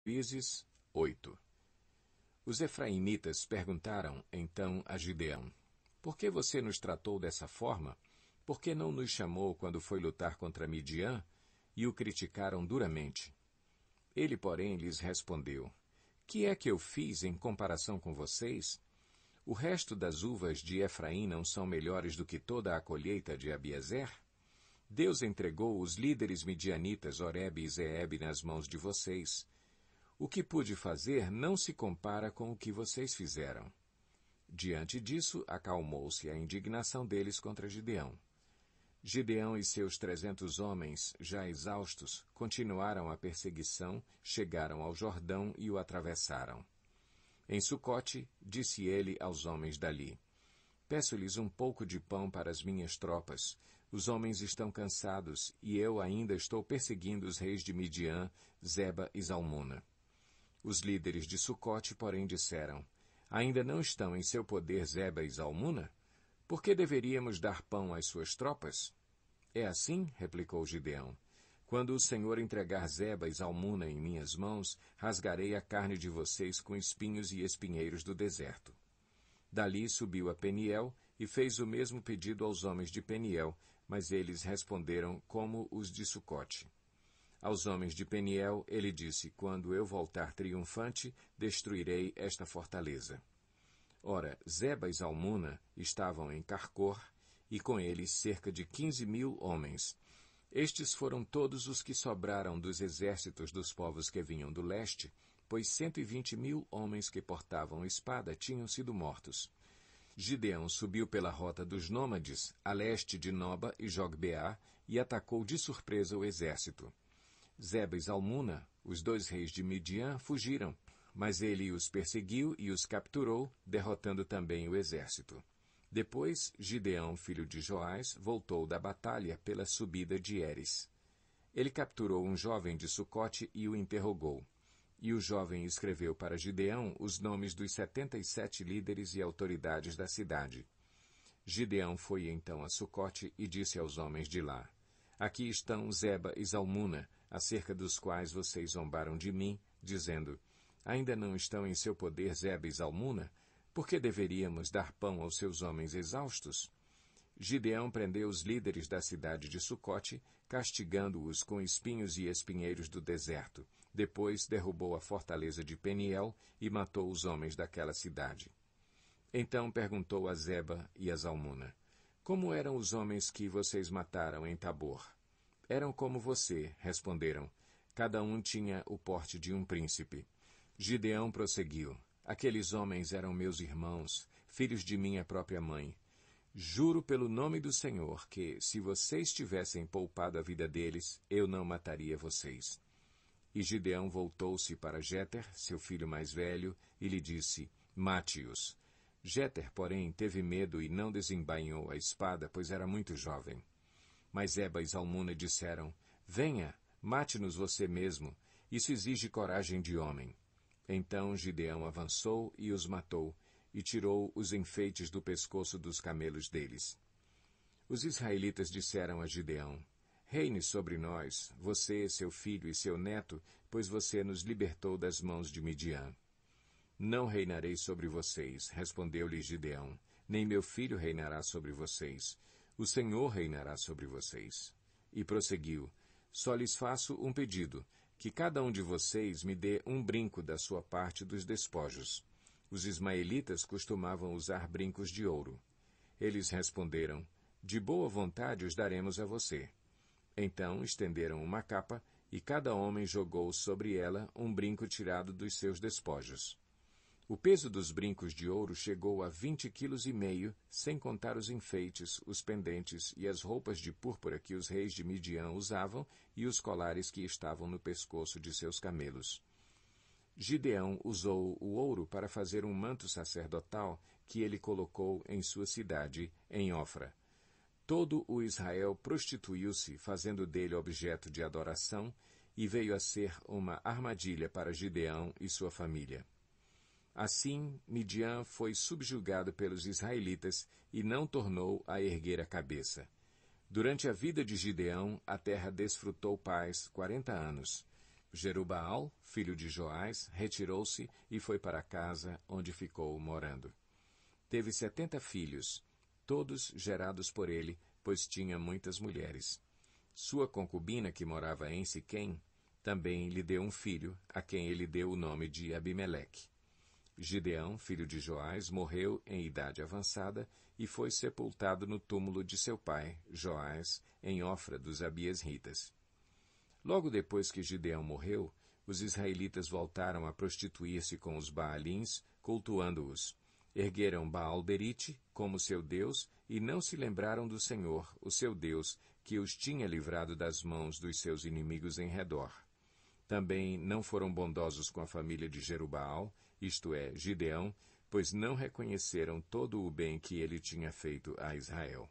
Juízes 8. Os efraimitas perguntaram, então, a Gideão: Por que você nos tratou dessa forma? Por que não nos chamou quando foi lutar contra Midian? E o criticaram duramente. Ele, porém, lhes respondeu: Que é que eu fiz em comparação com vocês? O resto das uvas de Efraim não são melhores do que toda a colheita de Abiezer? Deus entregou os líderes midianitas Oreb e Zeeb nas mãos de vocês. O que pude fazer não se compara com o que vocês fizeram. Diante disso, acalmou-se a indignação deles contra Gideão. Gideão e seus 300 homens, já exaustos, continuaram a perseguição, chegaram ao Jordão e o atravessaram. Em Sucote, disse ele aos homens dali: Peço-lhes um pouco de pão para as minhas tropas. Os homens estão cansados, e eu ainda estou perseguindo os reis de Midian, Zeba e Zalmuna. Os líderes de Sucote, porém, disseram: Ainda não estão em seu poder Zeba e Zalmuna? Por que deveríamos dar pão às suas tropas? É assim, replicou Gideão. Quando o Senhor entregar Zeba e Zalmuna em minhas mãos, rasgarei a carne de vocês com espinhos e espinheiros do deserto. Dali subiu a Peniel e fez o mesmo pedido aos homens de Peniel, mas eles responderam como os de Sucote. Aos homens de Peniel, ele disse: Quando eu voltar triunfante, destruirei esta fortaleza. Ora, Zeba e Zalmuna estavam em Carcor, e com eles cerca de 15.000 homens. Estes foram todos os que sobraram dos exércitos dos povos que vinham do leste, pois 120.000 homens que portavam espada tinham sido mortos. Gideão subiu pela rota dos nômades, a leste de Noba e Jogbeá, e atacou de surpresa o exército. Zeba e Zalmuna, os 2 reis de Midian, fugiram, mas ele os perseguiu e os capturou, derrotando também o exército. Depois, Gideão, filho de Joás, voltou da batalha pela subida de Eres. Ele capturou um jovem de Sucote e o interrogou. E o jovem escreveu para Gideão os nomes dos 77 líderes e autoridades da cidade. Gideão foi então a Sucote e disse aos homens de lá: Aqui estão Zeba e Zalmuna, acerca dos quais vocês zombaram de mim, dizendo: Ainda não estão em seu poder Zeba e Zalmuna? Por que deveríamos dar pão aos seus homens exaustos? Gideão prendeu os líderes da cidade de Sucote, castigando-os com espinhos e espinheiros do deserto. Depois derrubou a fortaleza de Peniel e matou os homens daquela cidade. Então perguntou a Zeba e a Zalmuna: Como eram os homens que vocês mataram em Tabor? Eram como você, responderam. Cada um tinha o porte de um príncipe. Gideão prosseguiu: Aqueles homens eram meus irmãos, filhos de minha própria mãe. Juro pelo nome do Senhor que, se vocês tivessem poupado a vida deles, eu não mataria vocês. E Gideão voltou-se para Jéter, seu filho mais velho, e lhe disse: Mate-os. Jéter, porém, teve medo e não desembainhou a espada, pois era muito jovem. Mas Zeba e Zalmuna disseram: Venha, mate-nos você mesmo. Isso exige coragem de homem. Então Gideão avançou e os matou, e tirou os enfeites do pescoço dos camelos deles. Os israelitas disseram a Gideão: Reine sobre nós, você, seu filho e seu neto, pois você nos libertou das mãos de Midian. Não reinarei sobre vocês, respondeu-lhe Gideão, nem meu filho reinará sobre vocês. O Senhor reinará sobre vocês. E prosseguiu: Só lhes faço um pedido, que cada um de vocês me dê um brinco da sua parte dos despojos. Os ismaelitas costumavam usar brincos de ouro. Eles responderam: De boa vontade os daremos a você. Então estenderam uma capa, e cada homem jogou sobre ela um brinco tirado dos seus despojos. O peso dos brincos de ouro chegou a 20,5 quilos, sem contar os enfeites, os pendentes e as roupas de púrpura que os reis de Midian usavam e os colares que estavam no pescoço de seus camelos. Gideão usou o ouro para fazer um manto sacerdotal que ele colocou em sua cidade, em Ofra. Todo o Israel prostituiu-se, fazendo dele objeto de adoração, e veio a ser uma armadilha para Gideão e sua família. Assim, Midian foi subjugado pelos israelitas e não tornou a erguer a cabeça. Durante a vida de Gideão, a terra desfrutou paz 40 anos. Jerubaal, filho de Joás, retirou-se e foi para casa, onde ficou morando. Teve 70 filhos, todos gerados por ele, pois tinha muitas mulheres. Sua concubina, que morava em Siquém, também lhe deu um filho, a quem ele deu o nome de Abimeleque. Gideão, filho de Joás, morreu em idade avançada e foi sepultado no túmulo de seu pai, Joás, em Ofra dos Abiesritas. Logo depois que Gideão morreu, os israelitas voltaram a prostituir-se com os Baalins, cultuando-os. Ergueram Baal-Berite como seu Deus e não se lembraram do Senhor, o seu Deus, que os tinha livrado das mãos dos seus inimigos em redor. Também não foram bondosos com a família de Jerubaal, isto é, Gideão, pois não reconheceram todo o bem que ele tinha feito a Israel.